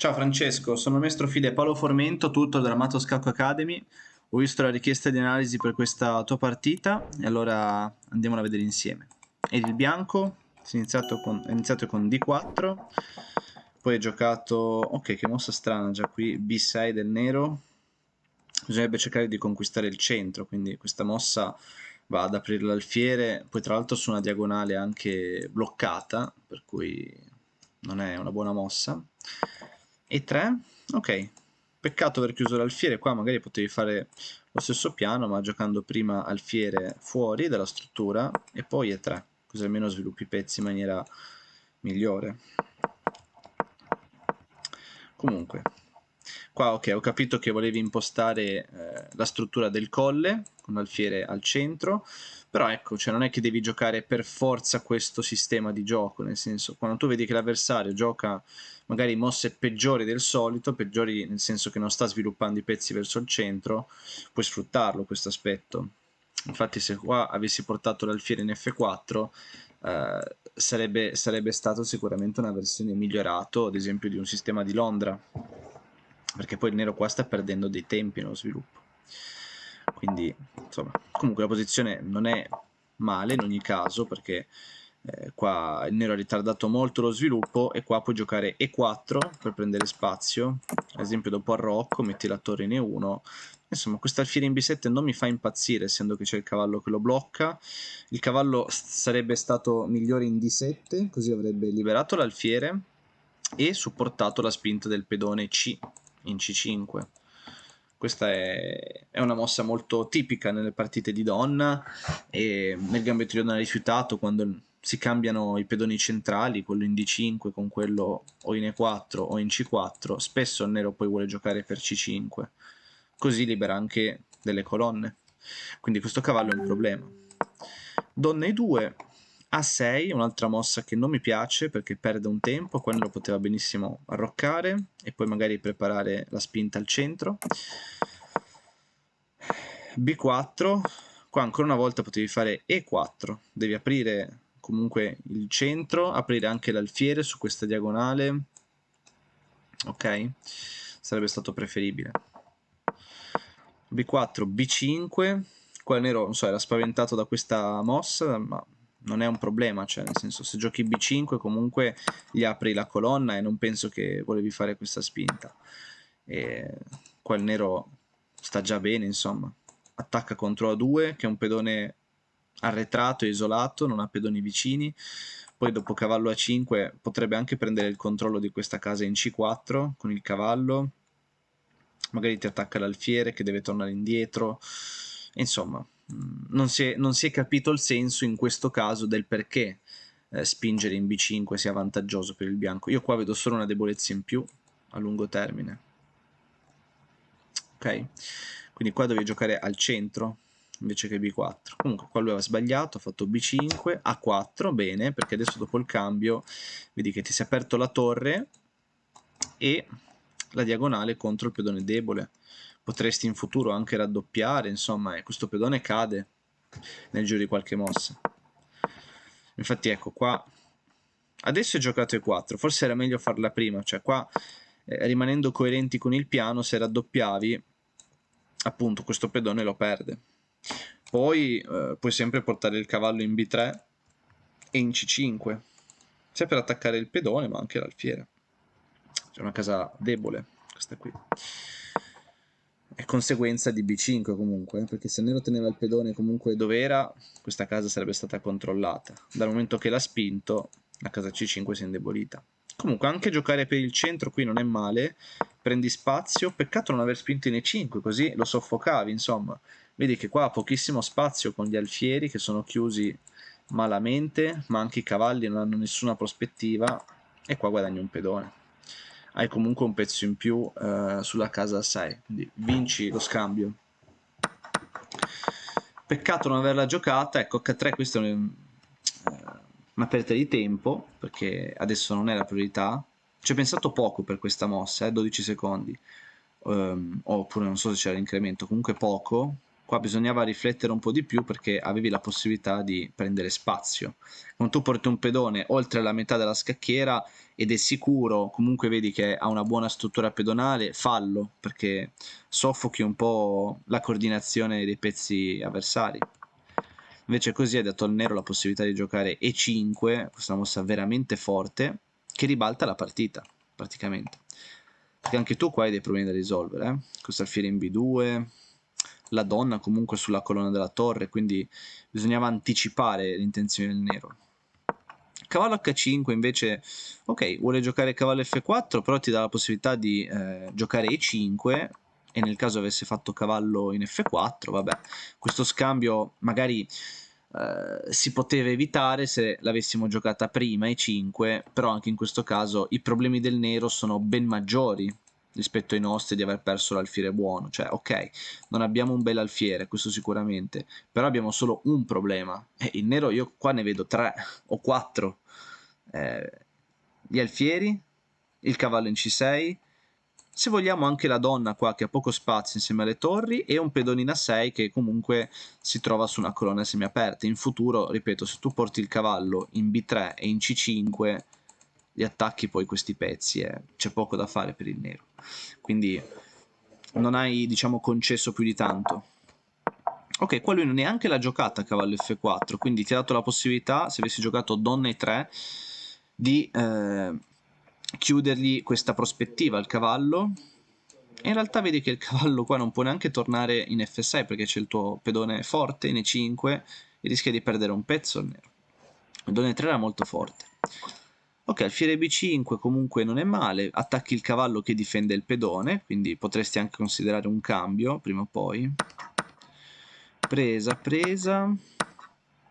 Ciao Francesco, sono il maestro file Paolo Formento, tutor della Mato Scacco Academy. Ho visto la richiesta di analisi per questa tua partita e allora andiamola a vedere insieme. Ed il bianco è iniziato con D4, poi hai giocato, ok, che mossa strana già qui, B6 del nero. Bisognerebbe cercare di conquistare il centro, quindi questa mossa va ad aprire l'alfiere, poi tra l'altro su una diagonale anche bloccata, per cui non è una buona mossa. E 3, ok. Peccato aver chiuso l'alfiere, qua magari potevi fare lo stesso piano, ma giocando prima alfiere fuori dalla struttura e poi E3, così almeno sviluppi i pezzi in maniera migliore. Comunque, qua ok, ho capito che volevi impostare la struttura del colle con l'alfiere al centro, però ecco, cioè non è che devi giocare per forza questo sistema di gioco, nel senso, quando tu vedi che l'avversario gioca magari mosse peggiori del solito, peggiori nel senso che non sta sviluppando i pezzi verso il centro, puoi sfruttarlo questo aspetto. Infatti se qua avessi portato l'alfiere in F4 sarebbe stato sicuramente una versione migliorato, ad esempio di un sistema di Londra, perché poi il nero qua sta perdendo dei tempi nello sviluppo. Quindi, insomma, comunque la posizione non è male in ogni caso, perché qua il nero ha ritardato molto lo sviluppo e qua puoi giocare E4 per prendere spazio, ad esempio dopo Arrocco metti la torre in E1. Insomma, questa alfiere in B7 non mi fa impazzire, essendo che c'è il cavallo che lo blocca. Il cavallo sarebbe stato migliore in D7, così avrebbe liberato l'alfiere e supportato la spinta del pedone C in C5. Questa è una mossa molto tipica nelle partite di donna e nel gambito di donna rifiutato quando si cambiano i pedoni centrali, quello in D5 con quello o in E4 o in C4, spesso il nero poi vuole giocare per C5, così libera anche delle colonne. Quindi questo cavallo è un problema. Donna E2, A6, un'altra mossa che non mi piace perché perde un tempo, quello poteva benissimo arroccare e poi magari preparare la spinta al centro. B4, qua ancora una volta potevi fare E4, devi aprire comunque il centro, aprire anche l'alfiere su questa diagonale, ok? Sarebbe stato preferibile. B4, B5, qua il nero, non so, era spaventato da questa mossa, ma non è un problema, cioè nel senso se giochi B5 comunque gli apri la colonna e non penso che volevi fare questa spinta. E qua il nero sta già bene, insomma. Attacca contro A2, che è un pedone arretrato e isolato, non ha pedoni vicini. Poi dopo cavallo A5 potrebbe anche prendere il controllo di questa casa in C4 con il cavallo. Magari ti attacca l'alfiere che deve tornare indietro. Insomma, non si è capito il senso in questo caso del perché spingere in B5 sia vantaggioso per il bianco. Io qua vedo solo una debolezza in più a lungo termine. Ok? Quindi qua devi giocare al centro invece che B4. Comunque qua lui aveva sbagliato, ha fatto B5, A4, bene, perché adesso dopo il cambio vedi che ti si è aperto la torre e la diagonale contro il pedone debole. Potresti in futuro anche raddoppiare, insomma, e questo pedone cade nel giro di qualche mossa. Infatti ecco qua, adesso è giocato E4, forse era meglio farla prima, cioè qua rimanendo coerenti con il piano, se raddoppiavi, appunto questo pedone lo perde. Poi puoi sempre portare il cavallo in B3 e in C5, sia per attaccare il pedone ma anche l'alfiere. C'è una casa debole, questa qui. È conseguenza di B5 comunque, perché se Nero teneva il pedone comunque dove era, questa casa sarebbe stata controllata. Dal momento che l'ha spinto, la casa C5 si è indebolita. Comunque anche giocare per il centro qui non è male, prendi spazio, peccato non aver spinto in E5, così lo soffocavi, insomma. Vedi che qua ha pochissimo spazio con gli alfieri che sono chiusi malamente, ma anche i cavalli non hanno nessuna prospettiva e qua guadagni un pedone. Hai comunque un pezzo in più sulla casa 6, quindi vinci lo scambio. Peccato non averla giocata, ecco H3 questa è una perdita di tempo, perché adesso non è la priorità. Ci ho pensato poco per questa mossa, 12 secondi, oppure non so se c'era l'incremento, comunque poco. Qua bisognava riflettere un po' di più perché avevi la possibilità di prendere spazio. Quando tu porti un pedone oltre la metà della scacchiera ed è sicuro, comunque vedi che ha una buona struttura pedonale, fallo, perché soffochi un po' la coordinazione dei pezzi avversari. Invece così hai dato al nero la possibilità di giocare E5, questa mossa veramente forte, che ribalta la partita, praticamente. Perché anche tu qua hai dei problemi da risolvere, eh? Questo alfiere in B2, la donna comunque sulla colonna della torre, quindi bisognava anticipare le intenzioni del nero. Cavallo H5 invece, ok, vuole giocare cavallo F4, però ti dà la possibilità di giocare E5, e nel caso avesse fatto cavallo in F4, vabbè, questo scambio magari si poteva evitare se l'avessimo giocata prima E5, però anche in questo caso i problemi del nero sono ben maggiori rispetto ai nostri di aver perso l'alfiere buono. Cioè, ok, non abbiamo un bel alfiere, questo sicuramente, però abbiamo solo un problema. Il nero io qua ne vedo 3 o 4. Gli alfieri, il cavallo in C6, se vogliamo anche la donna qua che ha poco spazio insieme alle torri, e un pedone in A6 che comunque si trova su una colonna semiaperta. In futuro, ripeto, se tu porti il cavallo in B3 e in C5 gli attacchi poi questi pezzi, c'è poco da fare per il nero, quindi non hai, diciamo, concesso più di tanto. Ok, qua lui non neanche l'ha giocata cavallo F4, quindi ti ha dato la possibilità, se avessi giocato donna E3, di chiudergli questa prospettiva al cavallo. E in realtà vedi che il cavallo qua non può neanche tornare in F6 perché c'è il tuo pedone forte in E5 e rischia di perdere un pezzo il nero. Il pedone 3 era molto forte. Ok, alfiere B5 comunque non è male, attacchi il cavallo che difende il pedone, quindi potresti anche considerare un cambio prima o poi. Presa, presa,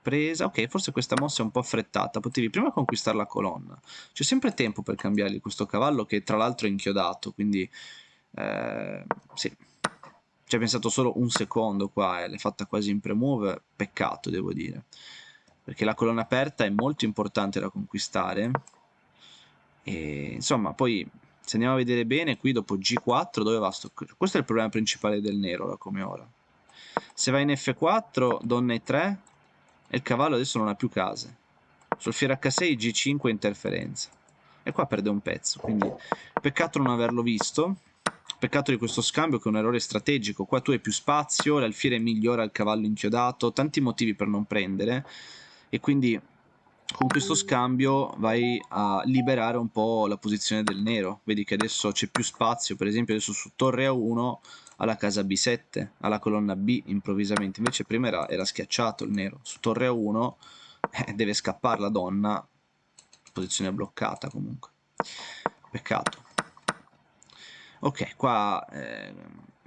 presa. Ok, forse questa mossa è un po' affrettata, potevi prima conquistare la colonna. C'è sempre tempo per cambiargli questo cavallo che tra l'altro è inchiodato, quindi sì. Ci hai pensato solo un secondo qua e l'hai fatta quasi in pre-move, peccato devo dire. Perché la colonna aperta è molto importante da conquistare. E insomma, poi se andiamo a vedere bene, qui dopo G4 dove va sto... Questo è il problema principale del nero, da come ora. Se va in F4, donna E3, e il cavallo adesso non ha più case. Sul fiere H6, G5 interferenza. E qua perde un pezzo, quindi peccato non averlo visto. Peccato di questo scambio che è un errore strategico. Qua tu hai più spazio, l'alfiere migliora il cavallo inchiodato, tanti motivi per non prendere. E quindi con questo scambio vai a liberare un po' la posizione del nero. Vedi che adesso c'è più spazio, per esempio adesso su torre A1 alla casa B7, alla colonna B improvvisamente. Invece prima era schiacciato il nero. Su torre A1 deve scappare la donna, posizione bloccata comunque. Peccato. Ok, qua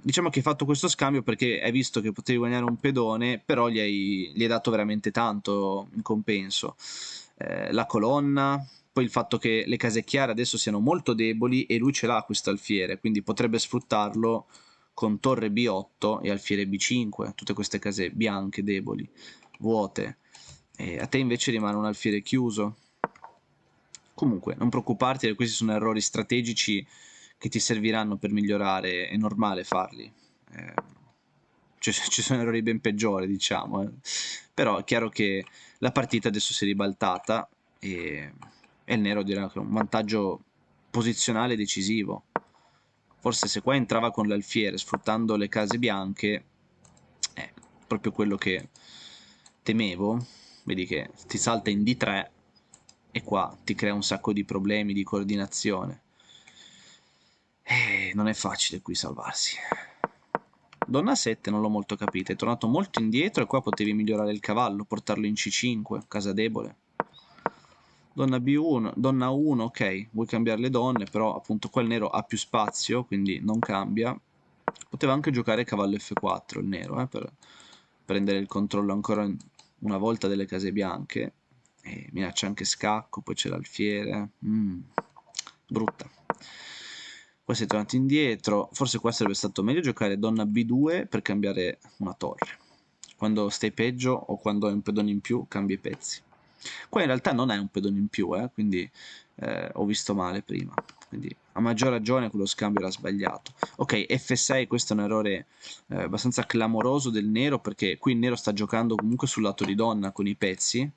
diciamo che hai fatto questo scambio perché hai visto che potevi guadagnare un pedone, però gli hai dato veramente tanto in compenso. La colonna, poi il fatto che le case chiare adesso siano molto deboli e lui ce l'ha questo alfiere, quindi potrebbe sfruttarlo con torre B8 e alfiere B5, tutte queste case bianche deboli, vuote. E a te invece rimane un alfiere chiuso. Comunque, non preoccuparti, questi sono errori strategici che ti serviranno per migliorare, è normale farli. Eh, ci sono errori ben peggiori, diciamo. Però è chiaro che la partita adesso si è ribaltata e il nero dirà che è un vantaggio posizionale decisivo. Forse se qua entrava con l'alfiere sfruttando le case bianche, è proprio quello che temevo. Vedi che ti salta in D3 e qua ti crea un sacco di problemi di coordinazione. Non è facile qui salvarsi. Donna 7 non l'ho molto capito, è tornato molto indietro e qua potevi migliorare il cavallo, portarlo in C5, casa debole. Donna B1, donna 1, ok, vuoi cambiare le donne, però appunto qua il nero ha più spazio, quindi non cambia. Poteva anche giocare cavallo F4 il nero, per prendere il controllo ancora una volta delle case bianche. E minaccia anche scacco, poi c'è l'alfiere. Brutta. Poi sei tornato indietro, forse qua sarebbe stato meglio giocare donna B2 per cambiare una torre. Quando stai peggio o quando hai un pedone in più cambi i pezzi. Qua in realtà non è un pedone in più, quindi ho visto male prima. Quindi a maggior ragione quello scambio era sbagliato. Ok, F6, questo è un errore abbastanza clamoroso del nero, perché qui il nero sta giocando comunque sul lato di donna con i pezzi,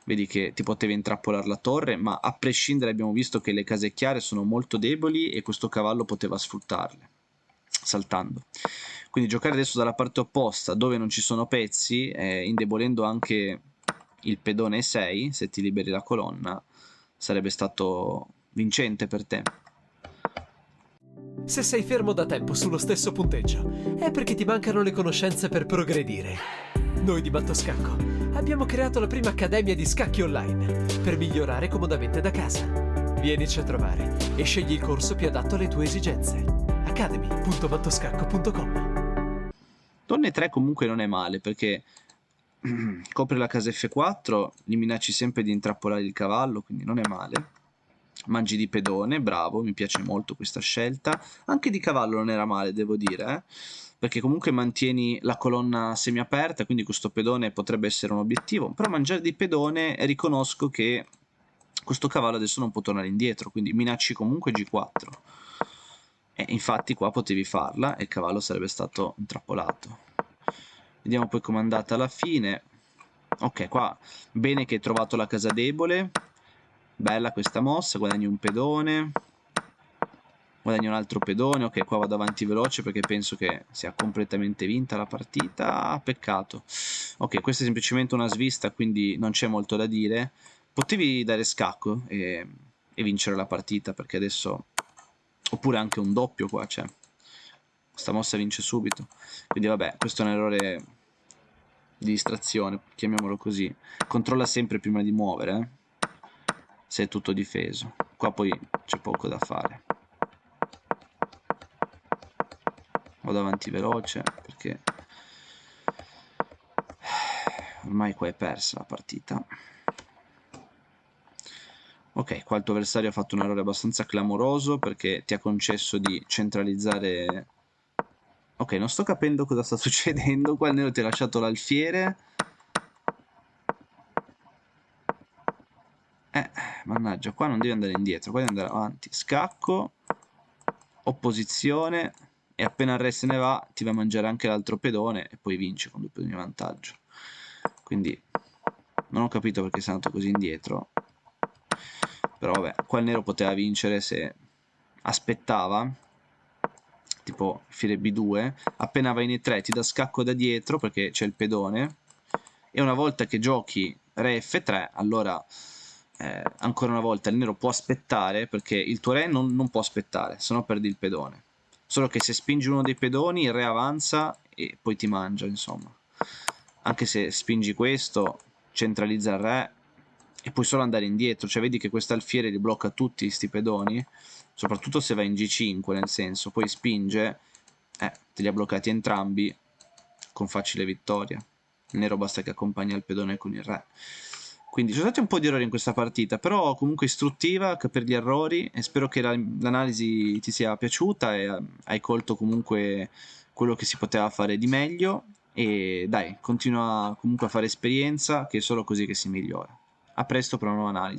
vedi che ti potevi intrappolare la torre, ma a prescindere abbiamo visto che le case chiare sono molto deboli e questo cavallo poteva sfruttarle, saltando. Quindi giocare adesso dalla parte opposta, dove non ci sono pezzi, indebolendo anche il pedone E6, se ti liberi la colonna, sarebbe stato vincente per te. Se sei fermo da tempo sullo stesso punteggio, è perché ti mancano le conoscenze per progredire. Noi di Mattoscacco abbiamo creato la prima accademia di scacchi online per migliorare comodamente da casa. Vienici a trovare e scegli il corso più adatto alle tue esigenze. academy.mattoscacco.com. Torne 3 comunque non è male perché copre la casa F4, gli minacci sempre di intrappolare il cavallo, quindi non è male. Mangi di pedone, bravo, mi piace molto questa scelta. Anche di cavallo non era male, devo dire, perché comunque mantieni la colonna semiaperta, quindi questo pedone potrebbe essere un obiettivo. Però mangiare di pedone riconosco che questo cavallo adesso non può tornare indietro, quindi minacci comunque G4. E infatti qua potevi farla e il cavallo sarebbe stato intrappolato. Vediamo poi com'è andata alla fine. Ok, qua bene che hai trovato la casa debole. Bella questa mossa, guadagni un pedone. Guadagni un altro pedone. Ok, qua vado avanti veloce perché penso che sia completamente vinta la partita. Peccato. Ok, questa è semplicemente una svista, quindi non c'è molto da dire. Potevi dare scacco e vincere la partita perché adesso... Oppure anche un doppio qua, cioè. Questa mossa vince subito. Quindi vabbè, questo è un errore di distrazione, chiamiamolo così. Controlla sempre prima di muovere, se è tutto difeso. Qua poi c'è poco da fare. Vado avanti veloce perché ormai qua è persa la partita. Ok, qua il tuo avversario ha fatto un errore abbastanza clamoroso perché ti ha concesso di centralizzare... Ok, non sto capendo cosa sta succedendo. Qua il nero ti ha lasciato l'alfiere. Mannaggia, qua non devi andare indietro, qua devi andare avanti. Scacco, opposizione, e appena il re se ne va ti va a mangiare anche l'altro pedone e poi vinci con 2 pedoni di vantaggio. Quindi non ho capito perché sei andato così indietro. Però vabbè, qua il nero poteva vincere se aspettava, tipo file B2, appena vai in E3 ti dà scacco da dietro perché c'è il pedone, e una volta che giochi re F3, allora ancora una volta il nero può aspettare perché il tuo re non può aspettare, se no perdi il pedone. Solo che se spingi uno dei pedoni il re avanza e poi ti mangia, insomma. Anche se spingi questo, centralizza il re e puoi solo andare indietro, cioè vedi che quest'alfiere li blocca tutti sti pedoni, soprattutto se va in G5, nel senso, poi spinge, te li ha bloccati entrambi con facile vittoria. Il nero basta che accompagna il pedone con il re. Quindi ci sono stati un po' di errori in questa partita, però comunque istruttiva, capire gli errori, e spero che l'analisi ti sia piaciuta e hai colto comunque quello che si poteva fare di meglio, e dai, continua comunque a fare esperienza, che è solo così che si migliora. A presto per una nuova analisi.